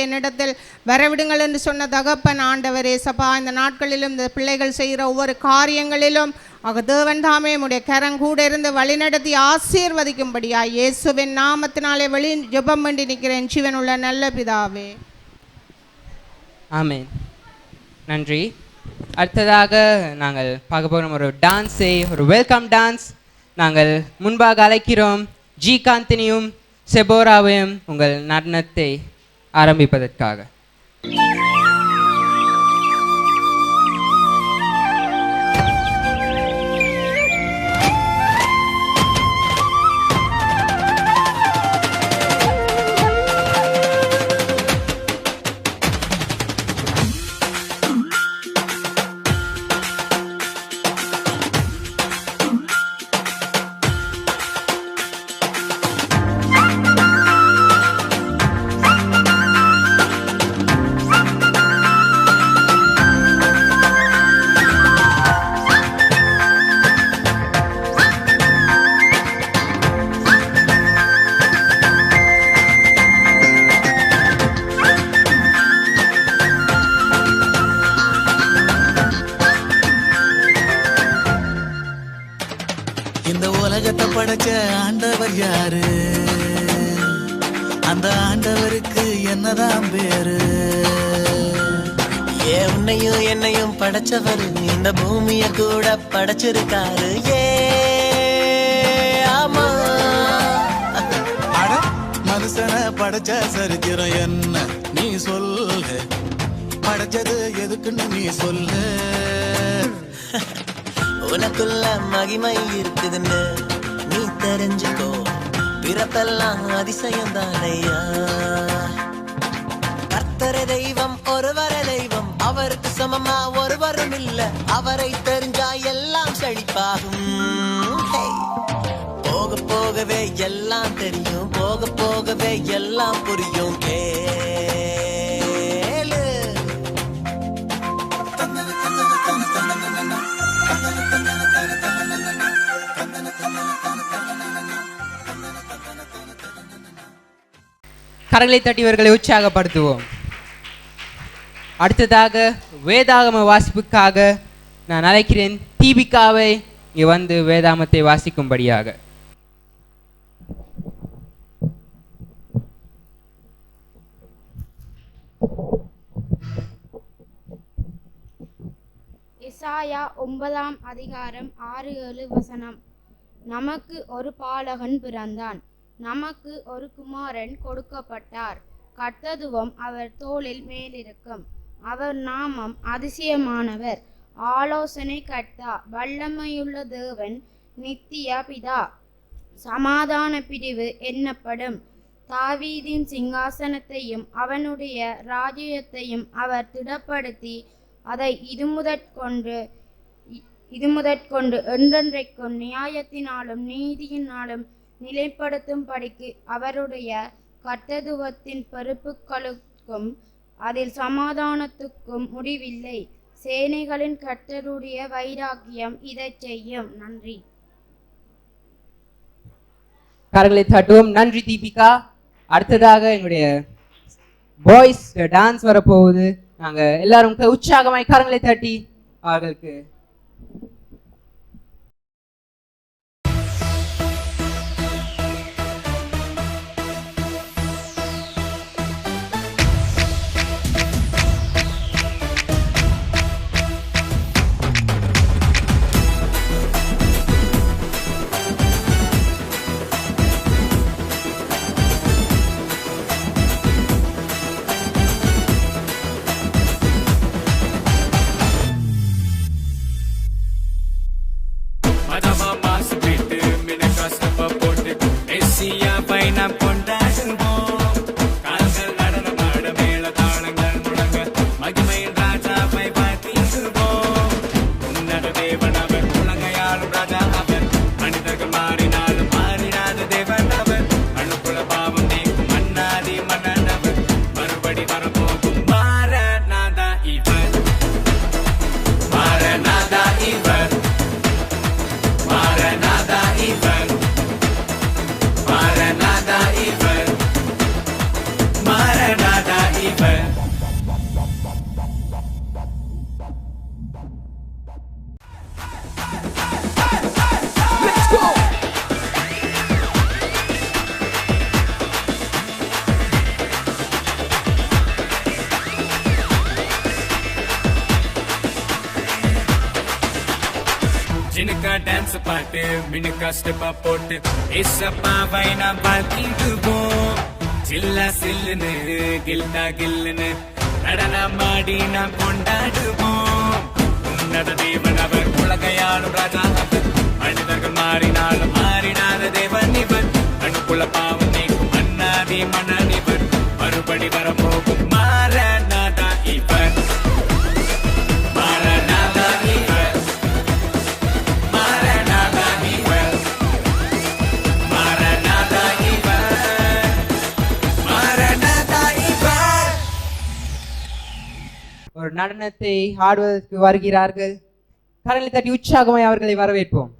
என்னிடத்தில் வரவிடுங்கள் என்று சொன்ன தகப்பன் ஆண்டவரே சபா, இந்த நாட்களிலும் இந்த பிள்ளைகள் செய்கிற ஒவ்வொரு காரியங்களிலும் தேவன் தாமே உடைய கரங்கூட இருந்து வழிநடத்தி ஆசீர்வதிக்கும்படியா இயேசுவின் நாமத்தினாலே ஜெபம் பண்ணி நிற்கிறேன் ஜீவனுள்ள நல்ல பிதாவே. ஆமென். நன்றி. அடுத்ததாக நாங்கள் பார்க்க போகிறோம் ஒரு டான்ஸை, ஒரு வெல்கம் டான்ஸ். நாங்கள் முன்பாக அழைக்கிறோம் ஜி காந்தினியும் செபோராவையும் உங்கள் நடனத்தை ஆரம்பிப்பதற்காக. இந்த உலகத்தை படைச்ச ஆண்டவர் யாரு? அந்த ஆண்டவருக்கு என்னதான் பேரு? உன்னையும் என்னையும் படைச்சவர் இந்த பூமிய கூட படைச்சிருக்காரு. ஆமா, மனுஷனை படைச்ச சரித்திரம் என்ன நீ சொல்லு? படைச்சது எதுக்குன்னு நீ சொல்லு. உனக்குள்ள மகிமை இருக்குதுன்னு நீ தெரிஞ்சுக்கோ. பிறப்பெல்லாம் அதிசயம் தானையா. கர்த்தரே தெய்வம், ஒருவரே தெய்வம், அவருக்கு சமமா ஒருவரும் இல்ல. அவரை தெரிஞ்சா எல்லாம் செழிப்பாகும். போக போகவே எல்லாம் தெரியும், போக போகவே எல்லாம் புரியும். கரங்களை தட்டியவர்களை உற்சாகப்படுத்துவோம். அடுத்ததாக வேதாகம வாசிப்புக்காக நான் அழைக்கிறேன் தீபிகாவை இங்கே வந்து வேதாகமத்தை வாசிக்கும்படியாக. எசாயா 9 அதிகாரம் 6-7 நமக்கு ஒரு பாலகன் பிறந்தான், நமக்கு ஒரு குமாரன் கொடுக்கப்பட்டார். கர்த்தத்துவம் அவர் தோளில் மேலிருக்கும். அவர் நாமம் அதிசயமானவர், ஆலோசனை கர்த்தா, வல்லமையுள்ள தேவன், நித்திய பிதா, சமாதான பிரிவு என்னப்படும். தாவீதின் சிங்காசனத்தையும் அவனுடைய ராஜ்யத்தையும் அவர் திடப்படுத்தி அதை இதுமுதற்கொண்டு என்றென்றைக்கும் நியாயத்தினாலும் நீதியினாலும் நிலைப்படுத்தும்படிக்கு அவருடைய கர்த்தத்துவத்தின் பொறுப்புகளுக்கும் அதில் சமாதானத்துக்கும் முடிவில்லை. சேனைகளின் கர்த்தருடைய வைராக்கியம் இதை செய்யும். நன்றி. கரங்களை தட்டுவோம். நன்றி தீபிகா. அடுத்ததாக எங்களுடைய பாய்ஸ் டான்ஸ் வரப்போகுது. நாங்க எல்லாரும் உற்சாகமாய் கரங்களை தட்டி அவர்களுக்கு பாட்டு மினுக்கா ஸ்டெப்பா போட்டு ஏசப்பாவை நாம் பார்த்திடுவோம். சில்லா சில்லுன்னு கில்டா கில்லுன்னு நடனமாடி நாம் கொண்டாடுவோம். உன்னத தேவன் அவர், உலகையாளும் ராஜா அவர், மனிதர்கள் மாறினாலும் மாறினாத தேவன் இவர், அணுக்குள்ள பாவம் நீக்கும் அண்ணாதி மன்னன் இவர், மறுபடி வரப்போகும் மாரநாதா இவர், மாரநாதா இவர், மாரநாதா இவர், மாரநாதா இவர், மாரநாதா இவர். ஒரு நடனத்தை ஆடுவதற்கு வருகிறார்கள். கரங்களை தட்டி உற்சாகமாய் அவர்களை வரவேற்போம்.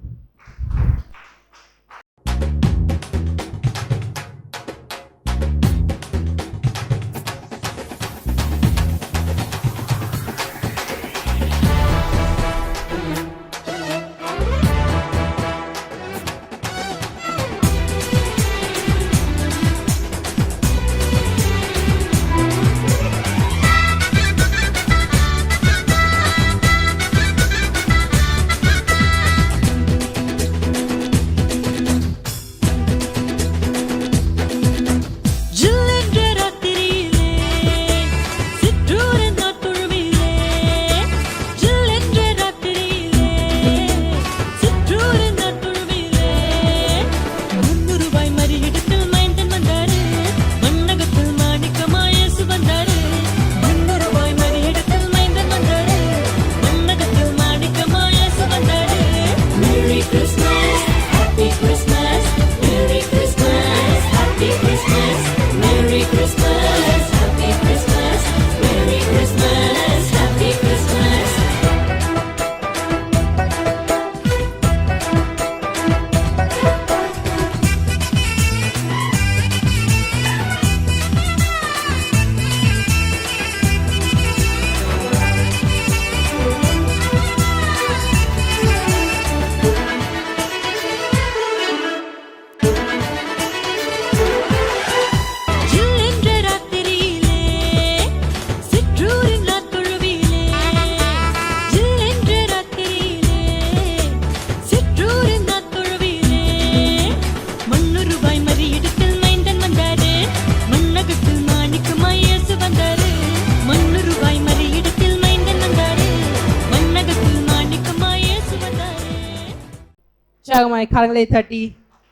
உற்சாகமாய் கரங்களை தட்டி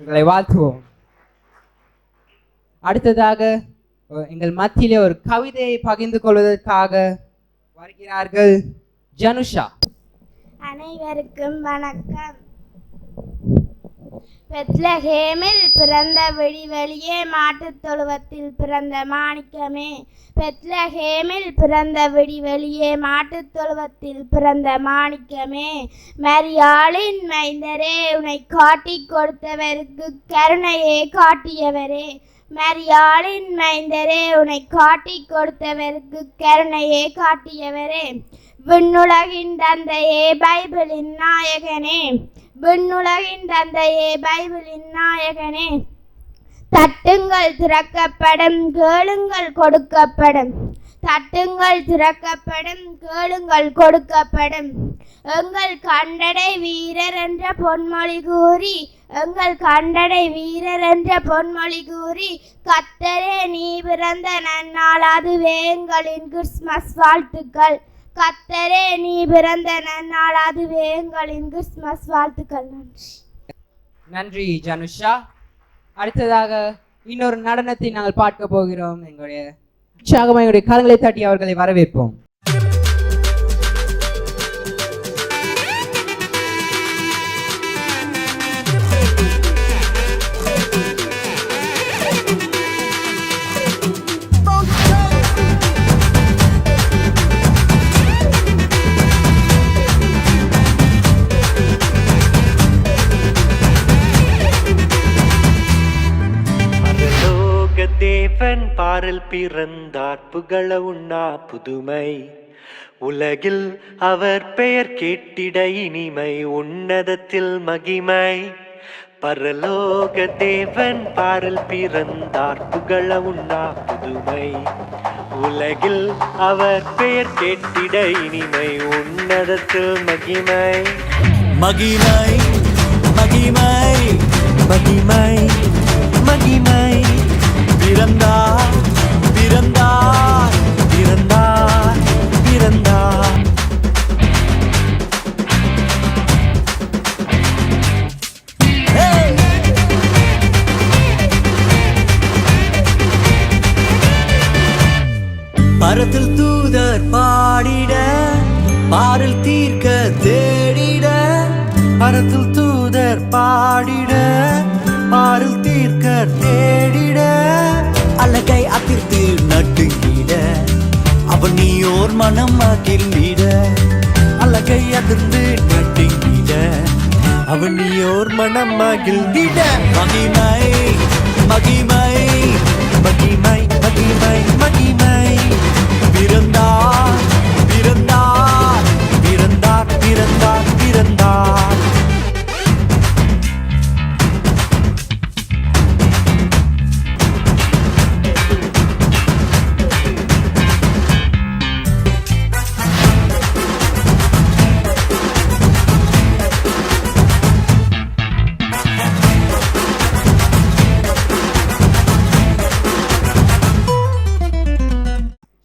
எங்களை வாழ்த்துவோம். அடுத்ததாக எங்கள் மத்தியிலே ஒரு கவிதையை பகிர்ந்து கொள்வதற்காக வருகிறார்கள் ஜனுஷா. அனைவருக்கும் வணக்கம். பெத்லஹேமில் பிறந்த விடிவெளியே, மாட்டுத் தொழுவத்தில் பிறந்த மாணிக்கமே. பெத்லஹேமில் பிறந்த விடிவெளியே, மாட்டுத் தொழுவத்தில் பிறந்த மாணிக்கமே. மரியாளின் மைந்தரே, உன்னை காட்டி கொடுத்தவருக்கு கருணையே காட்டியவரே. மரியாளின் மைந்தரே, உன்னை காட்டி கொடுத்தவருக்கு கருணையே காட்டியவரே. விண்ணுலகின் தந்தையே, பைபிளின் நாயகனே. விண்ணுலகின் தந்தையே, பைபிளின் நாயகனே. தட்டுங்கள் திறக்கப்படும், கேளுங்கள் கொடுக்கப்படும். தட்டுங்கள் திறக்கப்படும், கேளுங்கள் கொடுக்கப்படும். எங்கள் கண்டடை வீரர் என்ற பொன்மொழி கூறி, எங்கள் கண்டடை வீரர் என்ற பொன்மொழி கூறி, கர்த்தரே நீ பிறந்த நன்னாள், அதுவே எங்களின் கிறிஸ்மஸ் வாழ்த்துக்கள். கர்த்தரே நீ பிறந்த நன்னாள், அதுவே எங்களின் கிறிஸ்மஸ் வாழ்த்துக்கள். நன்றி ஜனுஷா. அடுத்ததாக இன்னொரு நடனத்தை நாங்கள் பார்க்க போகிறோம். எங்களுடைய உற்சாகமாக எங்களுடைய கரங்களை தட்டி அவர்களை வரவேற்போம். தேவன் பாரில் பிறந்தார், புகழ உண்ணா புதுமை. உலகில் அவர் பெயர் கேட்டிட இனிமை, உன்னதத்தில் மகிமை. பரலோக தேவன் பாரில் பிறந்தார், புகழ உண்ணா புதுமை. உலகில் அவர் பெயர் கேட்டிட இனிமை, உன்னதத்தில் மகிமை. மகிமை மகிமை மகிமை மகிமை பிறந்தார் பிறந்தார் பிறந்தார் பிறந்தார் பரத்தில் தூதர் பாடிட பாரில் தீர்க்க தேடிட பரத்தில் தூதர் பாடிட பாரில் தீர்க்க தேடிட அழகை அதிர்த்து நட்டுங்கிட அவன் நீயோர் மனம் மகிழ்ந்திட அழகை அதிர்ந்து நட்டுங்கிட அவன் நீயோர் மனம் மகிழ்ந்திட மகிமை மகிமை மகிமை மகிமை மகிமை பிறந்தார் பிறந்தார் பிறந்தார் பிறந்தார் பிறந்தார்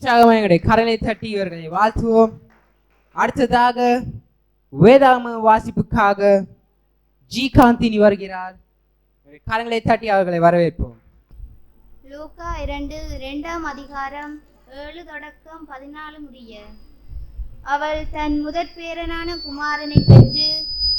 உற்சாகமாக எங்களுடைய கரங்களை தட்டி இவர்களை வாழ்த்துவோம். அடுத்ததாக வேதாகம வாசிப்புக்காக ஜி காந்தினி வருகிறார். கரங்களை தட்டி அவர்களை வரவேற்போம். லூக்கா 2:2 அதிகாரம் 7 தொடக்கம் 14 முடிய. அவள் தன் முதற் பேரனான குமாரனை பெற்று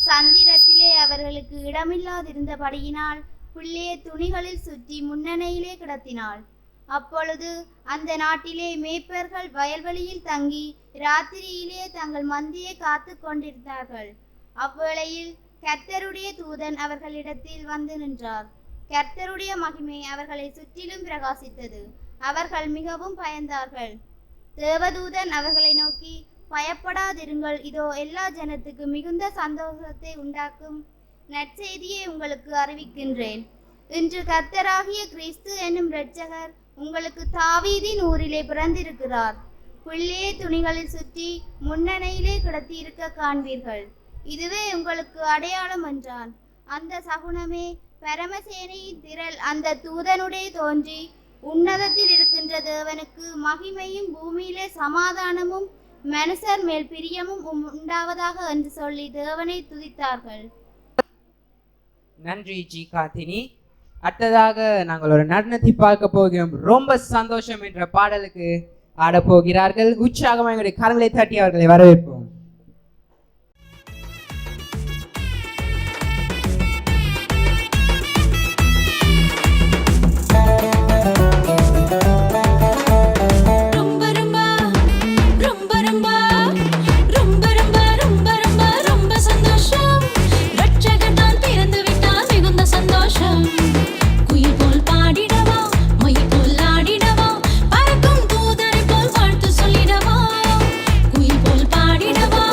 சந்திரத்திலே அவர்களுக்கு இடமில்லாதிருந்தபடியினால் பிள்ளையை துணிகளில் சுற்றி முன்னணையிலே கிடத்தினாள். அப்பொழுது அந்த நாட்டிலே மேய்ப்பர்கள் வயல்வெளியில் தங்கி ராத்திரியிலே தங்கள் மந்தியை காத்து கொண்டிருந்தார்கள். அவ்வேளையில் கர்த்தருடைய தூதன் அவர்களிடத்தில் வந்து நின்றார். கர்த்தருடைய மகிமை அவர்களை சுற்றிலும் பிரகாசித்தது. அவர்கள் மிகவும் பயந்தார்கள். தேவதூதன் அவர்களை நோக்கி, பயப்படாதிருங்கள், இதோ எல்லா ஜனத்துக்கு மிகுந்த சந்தோஷத்தை உண்டாக்கும் நற்செய்தியை உங்களுக்கு அறிவிக்கின்றேன். இன்று கர்த்தராகிய கிறிஸ்து என்னும் இரட்சகர் உங்களுக்கு தாவீதின் ஊரிலே பிறந்திருக்கிறார். பிள்ளையை துணிகளில் சுற்றி முன்னணையிலே கிடத்தியிருக்க காண்பீர்கள். இதுவே உங்களுக்கு அடையாளம் என்றான். அந்த சகுனமே பரமசேனையின் திரள் அந்த தூதனுடைய தோன்றி, உன்னதத்தில் இருக்கின்ற தேவனுக்கு மகிமையும் பூமியிலே சமாதானமும் மனுஷர் மேல் பிரியமும் உண்டாவதாக என்று சொல்லி தேவனை துதித்தார்கள். நன்றி ஜி காந்தினி. அடுத்ததாக நாங்கள் ஒரு நடனத்தை பார்க்க போகிறோம். ரொம்ப சந்தோஷம் என்ற பாடலுக்கு ஆடப்போகிறார்கள். உற்சாகமாக எங்களுடைய கரங்களை தட்டி அவர்களை வரவேற்போம். குயில் போல் பாடிடவா, மயில் போல் ஆடிடவா, பறக்கும் தூதரை போல் வாழ்த்து சொல்லிடவா. குயில் போல் பாடிடவா,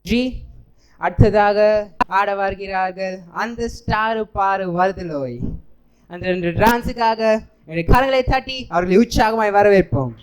ஜி அடுத்ததாக ஆட வருகிறார்கள் அந்த ஸ்டாரு பாரு வருதலோய். அந்த 2 டான்ஸுக்காக என்னுடைய கரங்களை தட்டி அவர்களை உற்சாகமாய் வரவேற்போம்.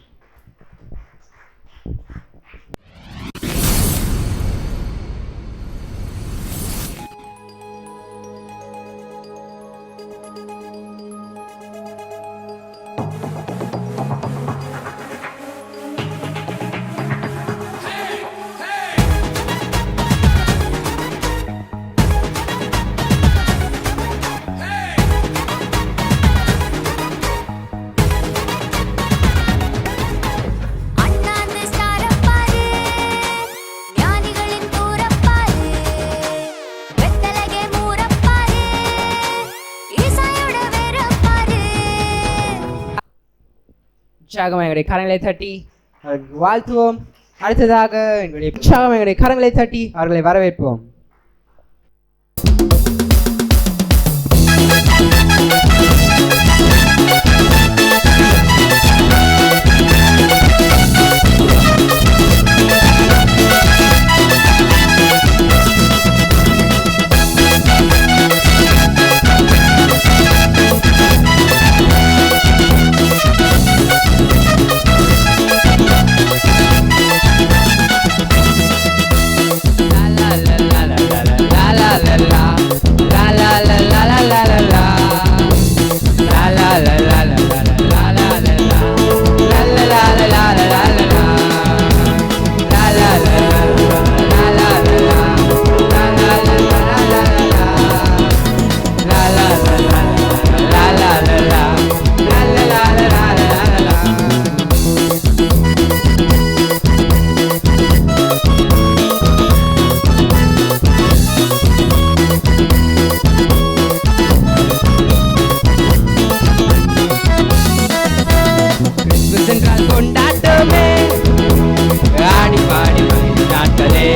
உற்சாகமாக எங்களுடைய கரங்களை தட்டி வாழ்த்துவோம். அடுத்ததாக எங்களுடைய உற்சாகம் எங்களுடைய கரங்களை தட்டி அவர்களை வரவேற்போம். கொண்டாட்டமே ஆடி பாடி நாட்களே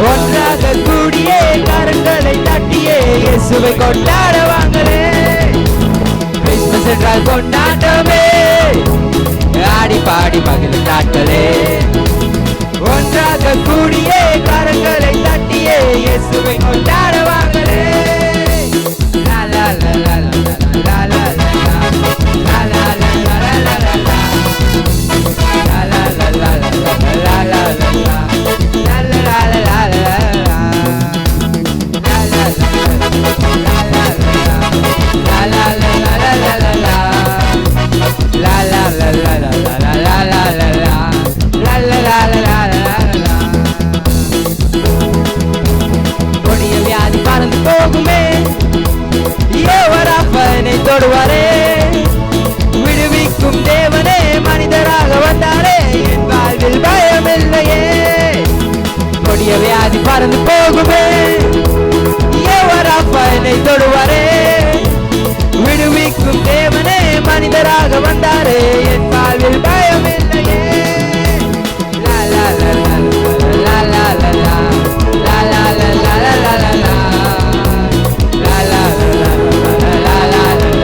ஒன்றாக கூடியே கரங்களை தட்டியே இயேசுவை கொண்டாட வாங்களே. கிறிஸ்துமஸ் என்றால் கொண்டாட்டமே ஆடி பாடி மகிழும் நாட்களே ஒன்றாக கூடியே கரங்களை தட்டியே இயேசுவை கொண்டாட வாங்களே. லா லா லா லா லா லா லா கொடிய வியாதி பறந்து போகுமே ஏவராப்பனை தொடுவாரே விடுவிக்கும் தேவனே மனிதராக வந்தாரே என் வாழ்வில் பயமில்லையே. கொடிய வியாதி பறந்து போகுமே ஏவராப்பனை தொடுவாரே விடுவிக்கும் தேவனே மனிதராக வந்தாரே என் வாழ்வில் பயமில்லையே. லா லா லா லா லா லா லா லா லா லா லா லா லா லா லா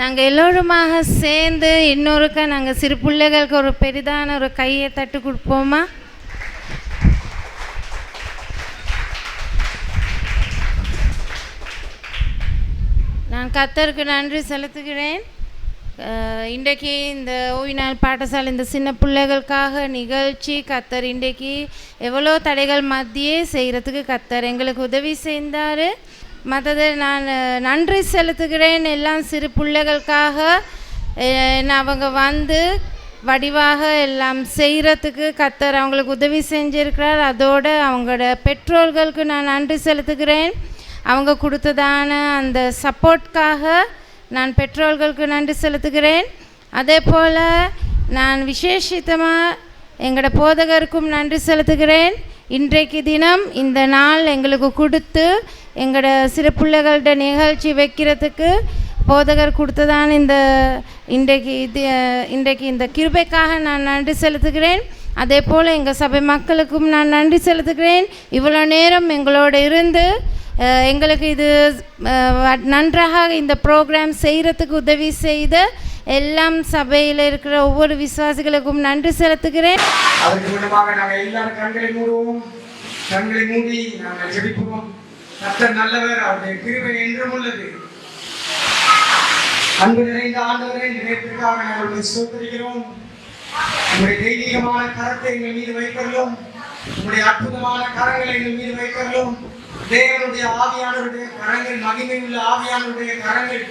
நாங்கள் எல்லோருமாக சேர்ந்து இன்னொருக்கா நாங்கள் சிறு பிள்ளைகளுக்கு ஒரு பெரிதான ஒரு கையை தட்டு கொடுப்போமா? நான் கர்த்தருக்கு நன்றி செலுத்துகிறேன். இன்றைக்கு இந்த ஓய்நாள் பாடசாலை இந்த சின்ன பிள்ளைகளுக்காக நிகழ்ச்சி கர்த்தர் இன்றைக்கு எவ்வளோ தடைகள் மத்தியே செய்கிறதுக்கு கர்த்தர் எங்களுக்கு உதவி செய்தார். மற்றது நான் நன்றி செலுத்துகிறேன் எல்லாம் சிறு பிள்ளைகளுக்காக. அவங்க வந்து வடிவாக எல்லாம் செய்கிறதுக்கு கர்த்தர் அவங்களுக்கு உதவி செஞ்சிருக்கிறார். அதோடு அவங்களோட பெற்றோர்களுக்கு நான் நன்றி செலுத்துகிறேன். அவங்க கொடுத்ததான அந்த சப்போர்ட்காக நான் பெற்றோர்களுக்கு நன்றி செலுத்துகிறேன். அதே போல் நான் விசேஷித்தமாக எங்களோட போதகருக்கும் நன்றி செலுத்துகிறேன். இன்றைக்கு தினம் இந்த நாள் எங்களுக்கு கொடுத்து எங்களோட சிறு பிள்ளைகள்கிட்ட நிகழ்ச்சி வைக்கிறதுக்கு போதகர் கொடுத்ததான் இன்றைக்கு இந்த கிருபைக்காக நான் நன்றி செலுத்துகிறேன். அதே போல் எங்கள் சபை மக்களுக்கும் நான் நன்றி செலுத்துகிறேன். இவ்வளோ நேரம் எங்களோட இருந்து எங்களுக்கு இது நன்றாக இந்த ப்ரோக்ராம் செய்கிறதுக்கு உதவி செய்த எல்லாம் சபையில் இருக்கிற ஒவ்வொரு விசுவாசிகளுக்கும் நன்றி செலுத்துகிறேன். அதற்கு முன்னமாக நாங்கள் எல்லாரும் கண்களை மூடுவோம். கண்களை மூடி நாங்கள் ஜெபிப்போம். கர்த்தர் நல்லவர், அவருடைய கிருபை என்றும் உள்ளது. அன்பு நிறைந்த ஆண்டவரை நினைப்பிற்காக நாங்கள் ஸ்தோத்திரிக்கிறோம். உங்களுடைய தெய்வீகமான கரத்தை எங்கள் மீது வைக்கிறோம். உங்களுடைய அற்புதமான கரங்களை எங்கள் மீது வைக்கிறோம். தேவனுடைய ஆவியானவருடைய கரங்கள், மகிமை உள்ள ஆவியானவருடைய கரங்கள்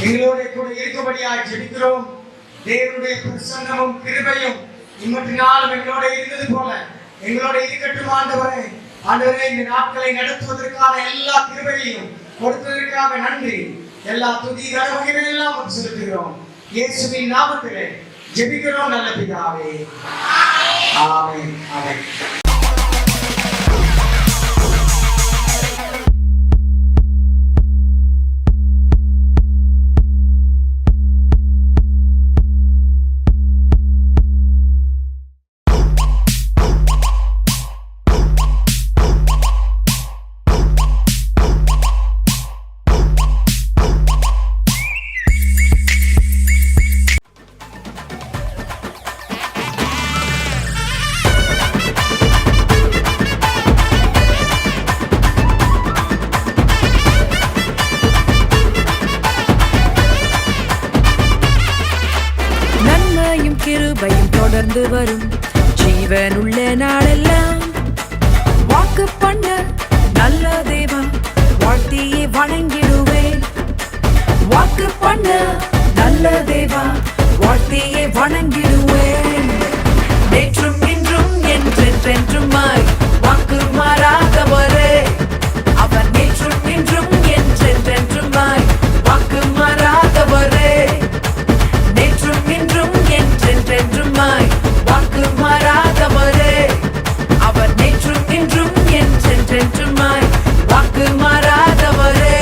எங்களோட கூட இருக்கும்படியாக ஜெபிக்கிறோம். தேவனுடைய பிரசன்னமும் கிருபையும் இம்மற்றினாலும் எங்களோட இருந்தது போல எங்களோட இருக்கட்டும் ஆண்டவரே. ஆண்டவரே, இந்த நாட்களை நடத்துவதற்கான எல்லா கிருபையையும் கொடுத்ததற்காக நன்றி. எல்லா துதி கனமகிமை எல்லாம் செலுத்துகிறோம். இயேசுவின் நாமத்திலே ஜெபிக்கிறோம் நல்ல பிதாவே. ஆமென். ஆமென். கிருபையும் தொடர்ந்து வரும் ஜீவனுள்ள நாளெல்லாம் வாக்கு பண்ண நல்ல தேவா வாழ்த்தியே வணங்கிடுவேன். வாக்கு பண்ண நல்ல தேவா வாழ்த்தியே வணங்கிடுவேன். நேற்றும் இன்றும் என்றென்றுமாய் வாக்கு மாறாதவரே. அவர் நேற்றும் இன்றும் என்றென்றுமாய் வாக்கு மாறாதவரே. நேற்றும் இன்றும் என்றென்றுமாய் வாக்கு மாறாதவரே. அவர் நேற்றும் இன்றும் என்றென்றுமாய் வாக்கு மாறாதவரே.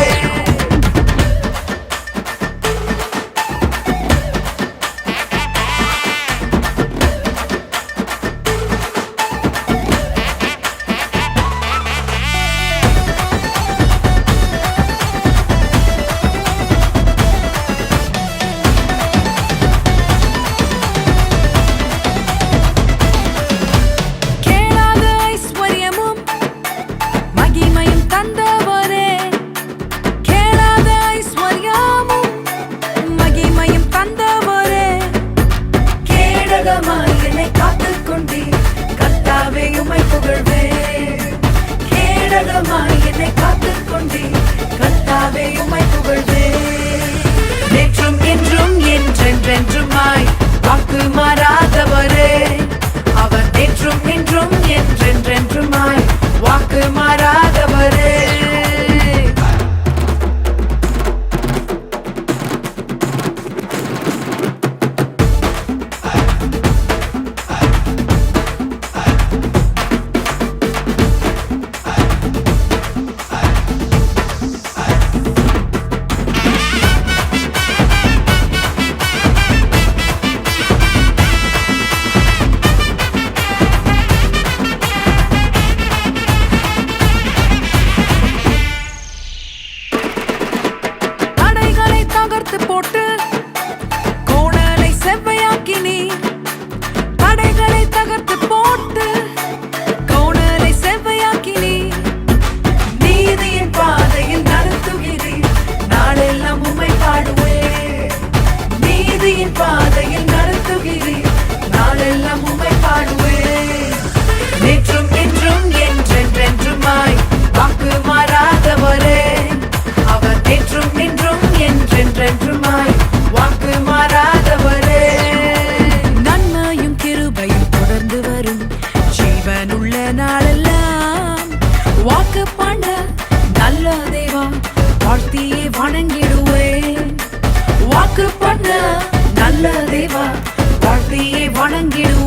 வணங்கிடுவேன்